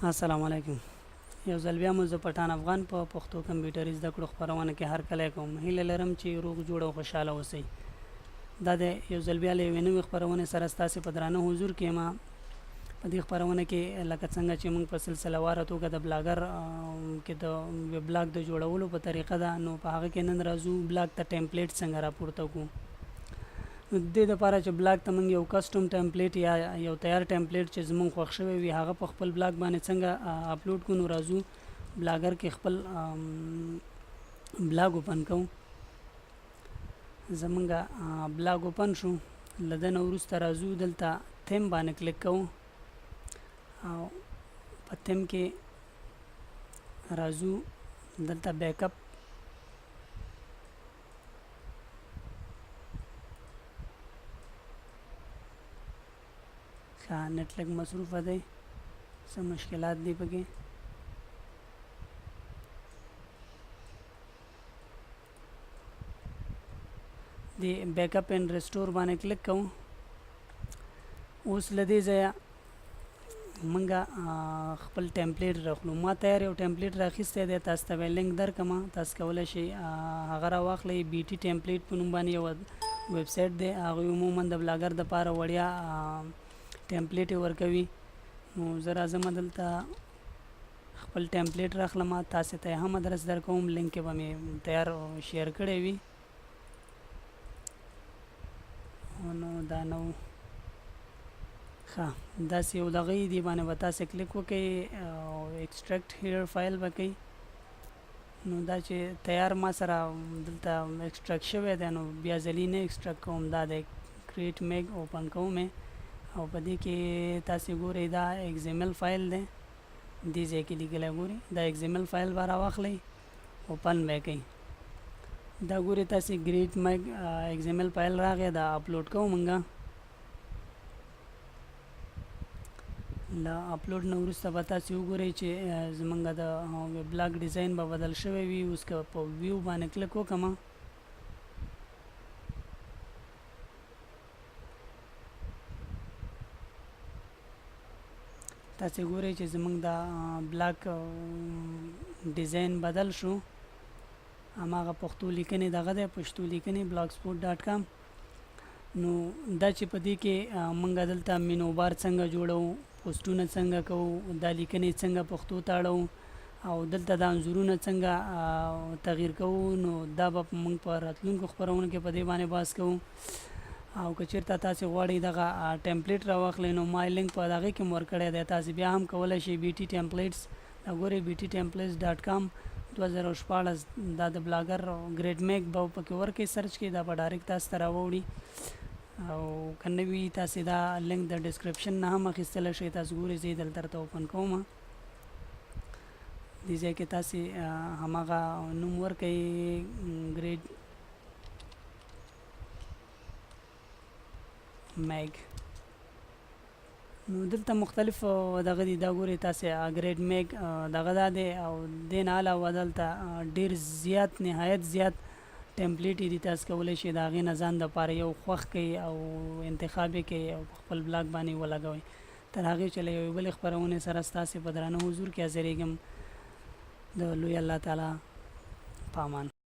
السلام علیکم. یو ځل بیا مو زه پټان افغان په پښتو کمپیوټري زده کړو خپرونه کې هر کله کوم. هیله لرم چې روغ جوړ او خوشحاله اوسئ. دا د یو ځل بیا له یوې نوې خپرونې سره ستاسې په درانه حضور کې یم. په دې خپرونه کې لکه څنګه چې موږ په سلسله واره توګه د بلاګر کې د بلاګ د جوړولو په طریقه ده، نو په هغه کې نن راځو بلاګ ته ټیمپلېټ څنګه راپورته کړو. نو د دې دپاره چې بلاګ ته موږ یو کسټم ټیمپلېټ یا یو تیار ټیمپلېټ چې زموږ خوښ شوی وي هغه په خپل بلاګ باندې څنګه اپلوډ کړو. نو راځو بلاګر کې خپل بلاګ اوپن کوو. زمونږ بلاګ اوپن شو، له ده نه وروسته راځو دلته تیم باندې کلیک کوو او په تیم کې راځو دلته بیک اپ नेट लग मसरूफ है, सब मुश्किलात दी पके. दी बैकअप एंड रेस्टोर बाने क्लिक करूँ. उस लदे ज़या मंगा खपल टेम्पलेट रख लूँ. माँ तैयार है टेम्पलेट रखिस्ते दे तास्ता वे लिंक दर कमा तास कवले शे अगर आवाक ले बीटी टेम्पलेट पुनुम बानी वेबसाइट दे आगे उमूमन द ब्लागर द पार वड़िया ټیمپلیټ ورکوي. نو زه راځم دلته خپل ټیمپلیټ راخلم، تاسې ته هم ادرس در کوم، لینک به مې تیار شیر کړی وي. نو دا نو ښه داسې یو دغه دې باندې به تاسې کلیک وکړئ او ایکسټریکټ هیر فایل به کوئ. نو دا چې تیار ما سره دلته ایکسټریکټ شوی دی، نو بیا ځلې نه ایکسټریکټ کوم. دا د کریټ میګ اوپن کوم او په دې کې تاسې ګورئ دا ایگزیمل فایل دی، دې ځای کې لیکلی ګورئ دا ایگزیمل فایل به راواخلئ اوپن به کوئ. دا ګورئ تاسې ګریټ میګ ایگزیمل فایل راغی، دا اپلوډ کوو مونږه. له اپلوډ نه وروسته به تاسې وګورئ چې زمونږ د بلاګ ډیزاین به بدل شوی وي. اوس که په ویو باندې کلیک وکړم تاسې ګورئ چې زمونږ د بلاګ ډیزاین بدل شو. هماغه پښتو لیکنې دغه دی، پښتو لیکنې blogspot.com. نو دا چې په دې کې مونږ دلته مینو بار څنګه جوړو، پوسټونه څنګه کوو، دا لیکنې څنګه پښتو ته اړوو او دلته د انځورونه څنګه تغییر کوو، نو دا به مونږ په راتلونکو خپرونو کې په دې باندې بحث کوو. او که چېرته تاسې غواړئ دغه ټیمپلیټ راواخلئ، نو ما لینک په هغې کې م ورکړی دی، تاسې بیا هم کولی شئ BT ټیمپلیټس دا ګورئ BTTemplates.com 2014 دا د بلاګر ګریډ میک به پکې ورکړئ، سرچ کړئ، دا به ډایرکټ تاسو ته راوړي. او که نه وي تاسې دا لینک د ډسکرپشن نه هم اخیستلی شئ. تاسو ګورئ زه یې دلته درته اوپن کوم. دې ځای کې تاسې هماغه نوم ورکړئ ګریډ میګ. نو دلته مختلف دغه دي، دا ګورئ تاسې ګریډ میګ دغه دا دی. او دې نه علاوه دلته ډېر زیات نهایت زیات ټیمپلیټ دي، تاسو کولی شئ د هغې نه ځان دپاره یو خوښ کړئ او انتخاب یې کړئ او په خپل بلاګ باندې ولګوئ. تر هغې چې له یوې بلې خپرونې سره ستاسې په درانه حضور کې حاضرېږم. د لوی الله تعالی په امان.